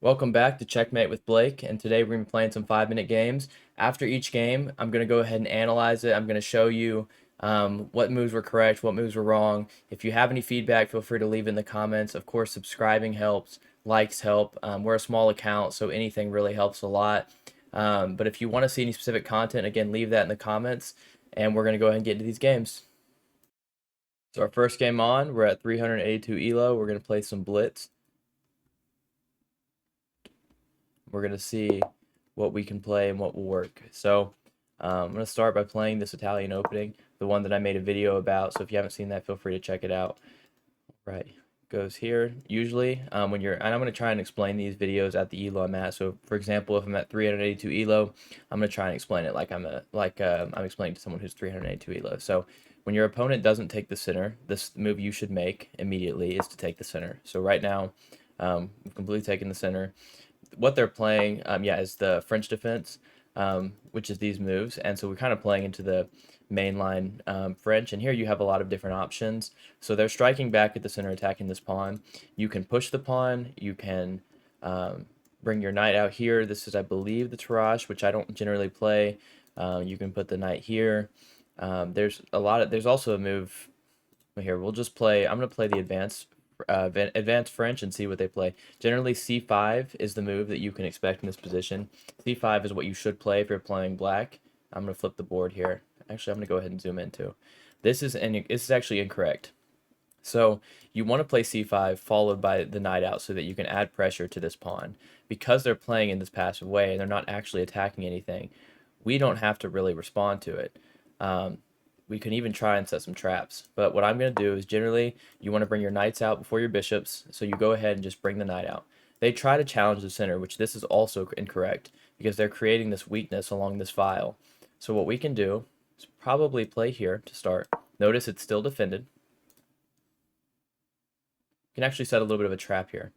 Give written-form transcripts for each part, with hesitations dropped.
Welcome back to Checkmate with Blake, and today we're going to be playing some 5-minute games. After each game, I'm going to go ahead and analyze it. I'm going to show you what moves were correct, what moves were wrong. If you have any feedback, feel free to leave it in the comments. Of course, subscribing helps, likes help. We're a small account, so anything really helps a lot. But if you want to see any specific content, again, leave that in the comments, and we're going to go ahead and get into these games. So our first game on, we're at 382 elo. We're going to play some Blitz. We're going to see what we can play and what will work. So I'm going to start by playing this Italian opening, the one that I made a video about. So if you haven't seen that, feel free to check it out. Right, goes here. Usually when you're, and I'm going to try and explain these videos at the elo I'm at. So for example, if I'm at 382 elo, I'm going to try and explain it like I'm explaining to someone who's 382 elo. So when your opponent doesn't take the center, this move you should make immediately is to take the center. So right now, we've completely taken the center. What they're playing, is the French defense, which is these moves. And so we're kind of playing into the mainline French. And here you have a lot of different options. So they're striking back at the center, attacking this pawn. You can push the pawn. You can bring your knight out here. This is, I believe, the Tarrasch, which I don't generally play. You can put the knight here. There's also a move here. We'll just play. I'm going to play the advanced French and see what they play. Generally, c5 is the move that you can expect in this position. c5 is what you should play if you're playing black. I'm going to flip the board here. Actually, I'm going to go ahead and zoom in too. This is actually incorrect. So you want to play c5 followed by the knight out so that you can add pressure to this pawn. Because they're playing in this passive way and they're not actually attacking anything, we don't have to really respond to it. We can even try and set some traps. But what I'm going to do is generally you want to bring your knights out before your bishops, so you go ahead and just bring the knight out. They try to challenge the center, which this is also incorrect because they're creating this weakness along this file. So what we can do is probably play here to start. Notice it's still defended. You can actually set a little bit of a trap here.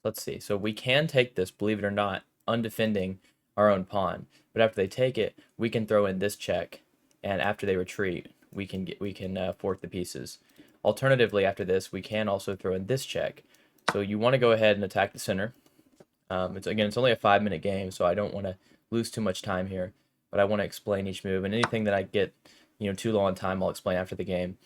Let's see. So we can take this, believe it or not, undefending our own pawn. But after they take it, we can throw in this check, and after they retreat, we can fork the pieces. Alternatively, after this, we can also throw in this check. So you want to go ahead and attack the center. It's only a 5-minute game, so I don't want to lose too much time here. But I want to explain each move, and anything that I get too long on time, I'll explain after the game.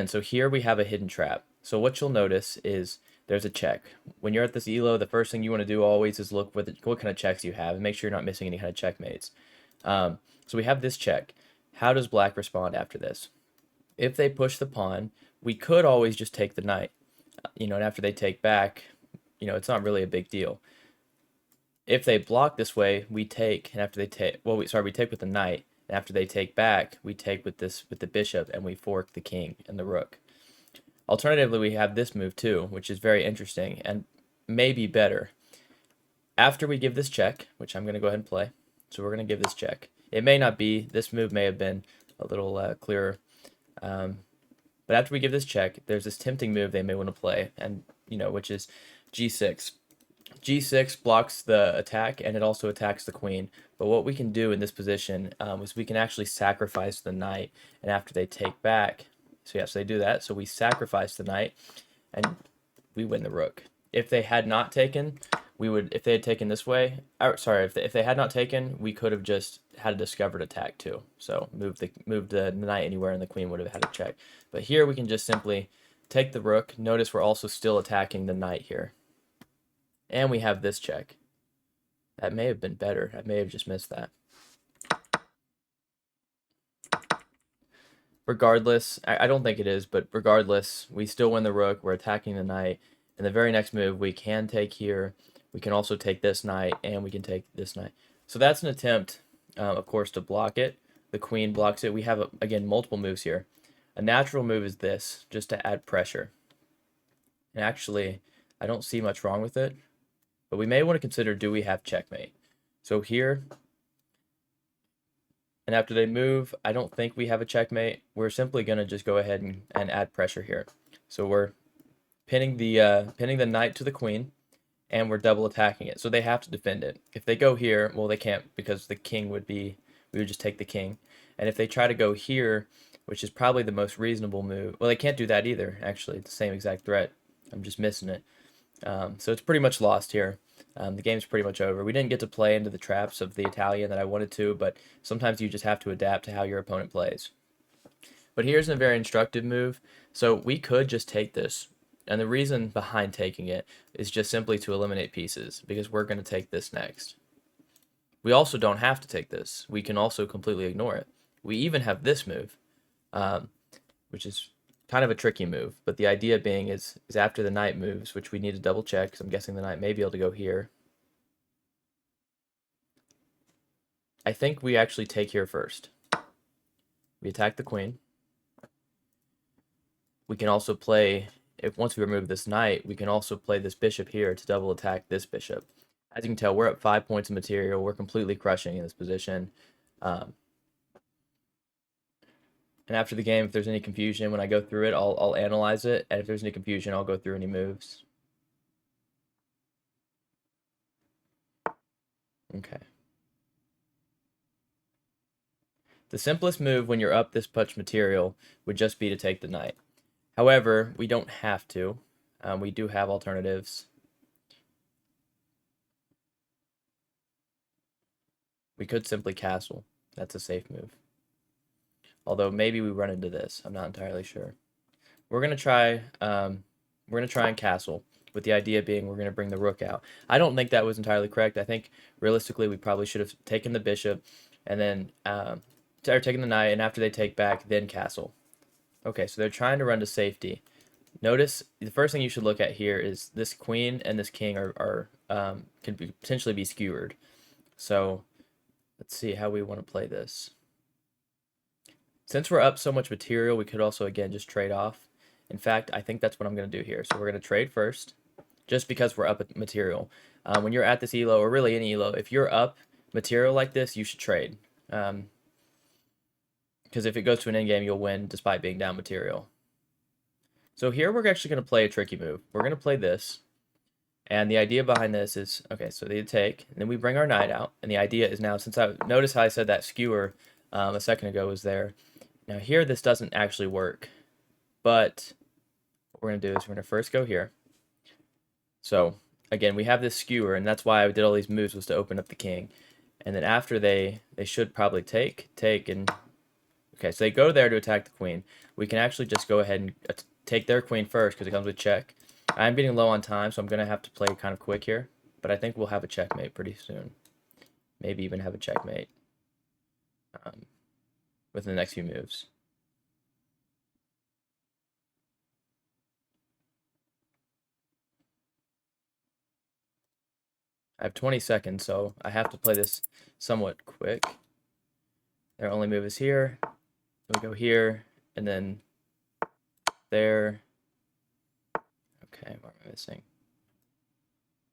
So here we have a hidden trap. So what you'll notice is there's a check. When you're at this elo, the first thing you want to do always is look what kind of checks you have and make sure you're not missing any kind of checkmates. So we have this check. How does black respond after this? If they push the pawn, we could always just take the knight. And after they take back, it's not really a big deal. If they block this way, we take, and after they take, we take with the knight, and after they take back, we take with the bishop, and we fork the king and the rook. Alternatively, we have this move too, which is very interesting and maybe better. After we give this check, which I'm going to go ahead and play, so we're going to give this check. It may not be, this move may have been a little clearer, but after we give this check, there's this tempting move they may want to play, and which is g6. g6 blocks the attack, and it also attacks the queen. But what we can do in this position is we can actually sacrifice the knight, and after they take back, so they do that. So we sacrifice the knight, and we win the rook. If they had not taken, if they had taken this way, if they had not taken, we could have just had a discovered attack too. So move the knight anywhere, and the queen would have had a check. But here we can just simply take the rook. Notice we're also still attacking the knight here. And we have this check. That may have been better. I may have just missed that. Regardless, I don't think it is, but regardless, we still win the rook. We're attacking the knight. And the very next move we can take here. We can also take this knight, and we can take this knight. So that's an attempt, of course, to block it. The queen blocks it. We have, again, multiple moves here. A natural move is this, just to add pressure. And actually, I don't see much wrong with it. But we may want to consider, do we have checkmate? So here, and after they move, I don't think we have a checkmate. We're simply going to just go ahead and add pressure here. So we're pinning the knight to the queen, and we're double attacking it. So they have to defend it. If they go here, well, they can't, because the king we would just take the king. And if they try to go here, which is probably the most reasonable move, well, they can't do that either, actually. It's the same exact threat. I'm just missing it. So it's pretty much lost here. The game's pretty much over. We didn't get to play into the traps of the Italian that I wanted to, but sometimes you just have to adapt to how your opponent plays. But here's a very instructive move. So we could just take this. And the reason behind taking it is just simply to eliminate pieces, because we're going to take this next. We also don't have to take this. We can also completely ignore it. We even have this move, which is kind of a tricky move. But the idea being is after the knight moves, which we need to double check, because I'm guessing the knight may be able to go here. I think we actually take here first. We attack the queen. We can also play, if once we remove this knight, we can also play this bishop here to double attack this bishop. As you can tell, we're up 5 points of material. We're completely crushing in this position. And after the game, if there's any confusion, when I go through it, I'll analyze it. And if there's any confusion, I'll go through any moves. Okay. The simplest move when you're up this much material would just be to take the knight. However, we don't have to. We do have alternatives. We could simply castle. That's a safe move. Although maybe we run into this. I'm not entirely sure. We're gonna try and castle, with the idea being we're gonna bring the rook out. I don't think that was entirely correct. I think realistically we probably should have taken the bishop and then or taken the knight, and after they take back, then castle. Okay, so they're trying to run to safety. Notice the first thing you should look at here is this queen and this king can potentially be skewered. So let's see how we want to play this. Since we're up so much material, we could also, again, just trade off. In fact, I think that's what I'm going to do here. So we're going to trade first, just because we're up material. When you're at this elo, or really any elo, if you're up material like this, you should trade. Because if it goes to an endgame, you'll win despite being down material. So here we're actually going to play a tricky move. We're going to play this. And the idea behind this is, okay, so they take, and then we bring our knight out. And the idea is now, since notice how I said that skewer a second ago was there. Now here, this doesn't actually work. But what we're going to do is we're going to first go here. So again, we have this skewer, and that's why I did all these moves, was to open up the king. And then after they should probably take, and okay, so they go there to attack the queen. We can actually just go ahead and take their queen first because it comes with check. I'm getting low on time, so I'm going to have to play kind of quick here. But I think we'll have a checkmate pretty soon. Maybe even have a checkmate within the next few moves. I have 20 seconds, so I have to play this somewhat quick. Their only move is here. We go here, and then there. Okay, what am I missing?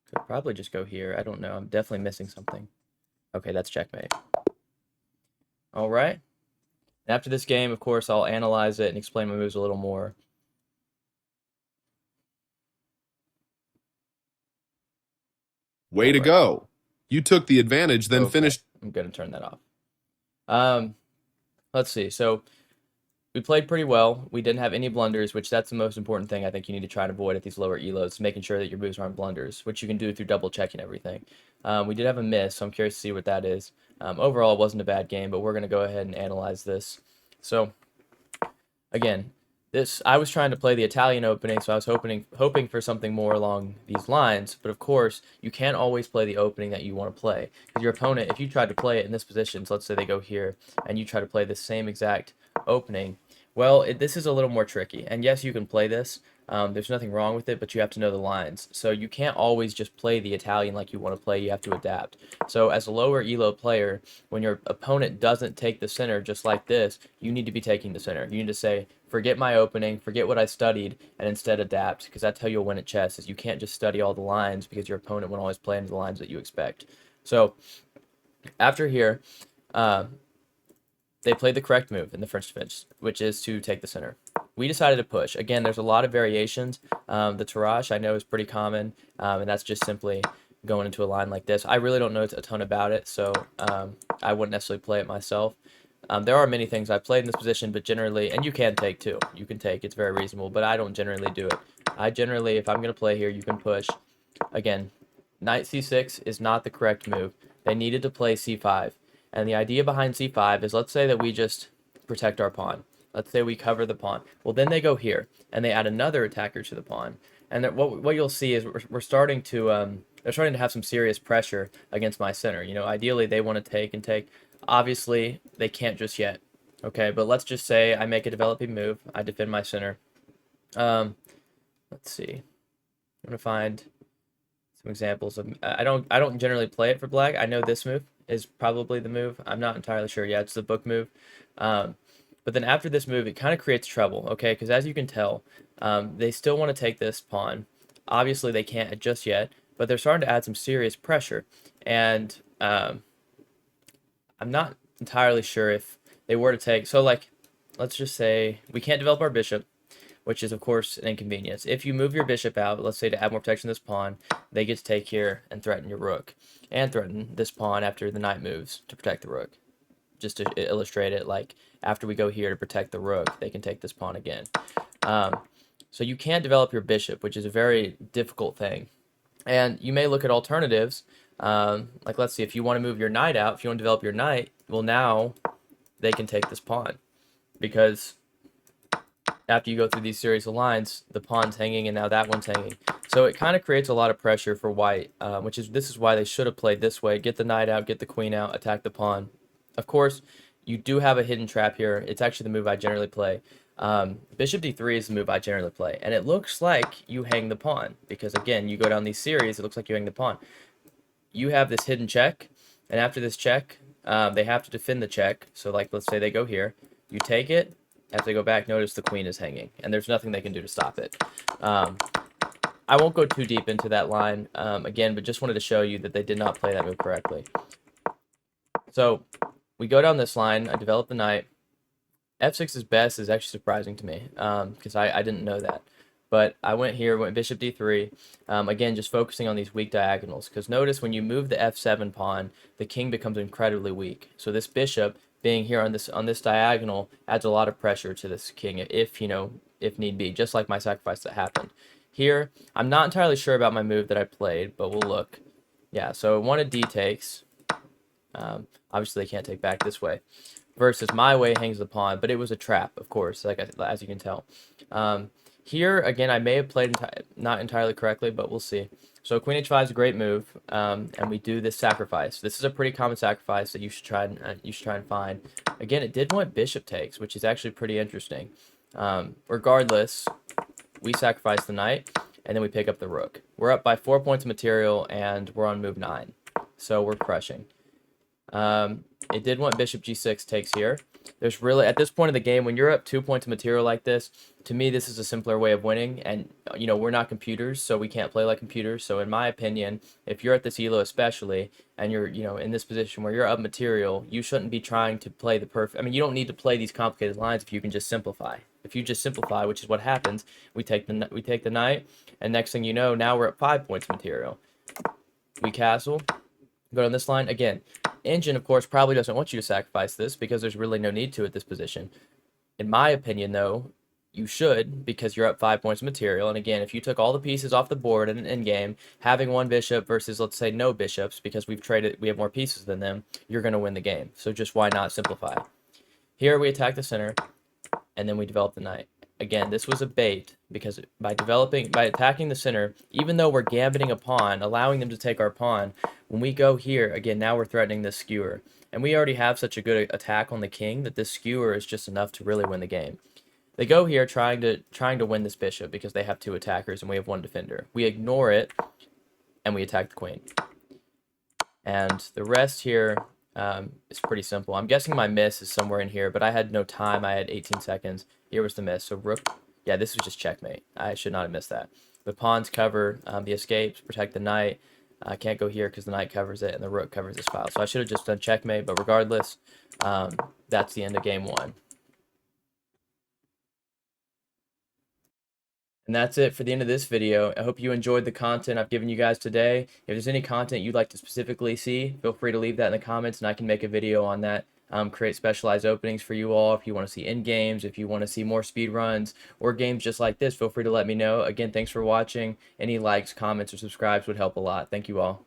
Could probably just go here. I don't know. I'm definitely missing something. Okay, that's checkmate. All right. After this game, of course, I'll analyze it and explain my moves a little more. Way to go. You took the advantage, then Okay, finished. I'm going to turn that off. Let's see. So we played pretty well. We didn't have any blunders, which that's the most important thing I think you need to try and avoid at these lower elos, making sure that your moves aren't blunders, which you can do through double checking everything. We did have a miss, so I'm curious to see what that is. Overall, it wasn't a bad game, but we're going to go ahead and analyze this. So, again, I was trying to play the Italian opening, so I was hoping for something more along these lines. But of course, you can't always play the opening that you want to play, because your opponent, if you tried to play it in this position, so let's say they go here, and you try to play the same exact opening, well, this is a little more tricky. And yes, you can play this. There's nothing wrong with it, but you have to know the lines. So you can't always just play the Italian like you want to play. You have to adapt. So as a lower elo player, when your opponent doesn't take the center just like this, you need to be taking the center. You need to say, forget my opening, forget what I studied, and instead adapt, because that's how you'll win at chess, is you can't just study all the lines, because your opponent won't always play into the lines that you expect. So after here, they played the correct move in the French defense, which is to take the center. We decided to push. Again, there's a lot of variations. The tirage I know is pretty common, and that's just simply going into a line like this. I really don't know a ton about it, so I wouldn't necessarily play it myself. There are many things I've played in this position, but generally, and you can take too. You can take, it's very reasonable, but I don't generally do it. I generally, if I'm going to play here, you can push. Again, knight c6 is not the correct move. They needed to play c5. And the idea behind c5 is, let's say that we just protect our pawn. Let's say we cover the pawn. Well, then they go here, and they add another attacker to the pawn. And what you'll see is we're starting to they're starting to have some serious pressure against my center. You know, ideally they want to take and take. Obviously, they can't just yet. Okay, but let's just say I make a developing move. I defend my center. Let's see. I'm gonna find some examples of. I don't generally play it for black. I know this move is probably the move. I'm not entirely sure. Yeah, it's the book move. But then after this move, it kind of creates trouble. Okay, because as you can tell, they still want to take this pawn. Obviously, they can't just yet, but they're starting to add some serious pressure. And I'm not entirely sure if they were to take. So, like, let's just say we can't develop our bishop, which is, of course, an inconvenience. If you move your bishop out, let's say to add more protection to this pawn, they get to take here and threaten your rook. And threaten this pawn after the knight moves to protect the rook. Just to illustrate it, like, after we go here to protect the rook, they can take this pawn again. So you can't develop your bishop, which is a very difficult thing. And you may look at alternatives, like let's see, if you want to move your knight out, if you want to develop your knight, well now they can take this pawn. Because after you go through these series of lines, the pawn's hanging and now that one's hanging. So it kind of creates a lot of pressure for white, this is why they should have played this way. Get the knight out, get the queen out, attack the pawn. Of course, you do have a hidden trap here. It's actually the move I generally play. Bishop d3 is the move I generally play. And it looks like you hang the pawn. Because again, you go down these series, it looks like you hang the pawn. You have this hidden check. And after this check, they have to defend the check. So like, let's say they go here. You take it. As they go back, notice the queen is hanging. And there's nothing they can do to stop it. I won't go too deep into that line again, but just wanted to show you that they did not play that move correctly. So we go down this line. I develop the knight. F6 is best is actually surprising to me because I didn't know that. But I went here, went bishop d3. Again, just focusing on these weak diagonals. Because notice when you move the f7 pawn, the king becomes incredibly weak. So this bishop being here on this diagonal adds a lot of pressure to this king if need be, just like my sacrifice that happened. Here, I'm not entirely sure about my move that I played, but we'll look. Yeah, so I wanted d takes. Obviously, they can't take back this way. Versus my way hangs the pawn, but it was a trap, of course, like as you can tell. Here, again, I may have played not entirely correctly, but we'll see. So queen h5 is a great move, and we do this sacrifice. This is a pretty common sacrifice that you should try and find. Again, it did want bishop takes, which is actually pretty interesting. Regardless, we sacrifice the knight, and then we pick up the rook. We're up by 4 points of material, and we're on move 9. So we're crushing. It did want bishop g6 takes here. There's really, at this point in the game, when you're up 2 points of material like this, to me, this is a simpler way of winning. And, we're not computers, so we can't play like computers. So in my opinion, if you're at this elo especially, and you're, in this position where you're up material, you shouldn't be trying to play the perfect, you don't need to play these complicated lines if you can just simplify. If you just simplify, which is what happens, we take the knight, and next thing you know, now we're at 5 points of material. We castle, go down this line. Again, Engine, of course, probably doesn't want you to sacrifice this because there's really no need to at this position. In my opinion, though, you should because you're up 5 points of material. And again, if you took all the pieces off the board in an endgame, having one bishop versus, let's say, no bishops because we have more pieces than them, you're going to win the game. So just why not simplify? Here we attack the center, and then we develop the knight. Again, this was a bait because by attacking the center, even though we're gambiting a pawn, allowing them to take our pawn, when we go here, again, now we're threatening this skewer. And we already have such a good attack on the king that this skewer is just enough to really win the game. They go here trying to win this bishop because they have 2 attackers and we have 1 defender. We ignore it, and we attack the queen. And the rest here is pretty simple. I'm guessing my miss is somewhere in here, but I had no time. I had 18 seconds. Here was the miss. So rook, yeah, this was just checkmate. I should not have missed that. The pawns cover the escapes, protect the knight. I can't go here because the knight covers it and the rook covers this file. So I should have just done checkmate, but regardless, that's the end of game 1. And that's it for the end of this video. I hope you enjoyed the content I've given you guys today. If there's any content you'd like to specifically see, feel free to leave that in the comments and I can make a video on that. create specialized openings for you all. If you want to see end games, if you want to see more speed runs or games just like this, feel free to let me know. Again, thanks for watching. Any likes, comments, or subscribes would help a lot. Thank you all.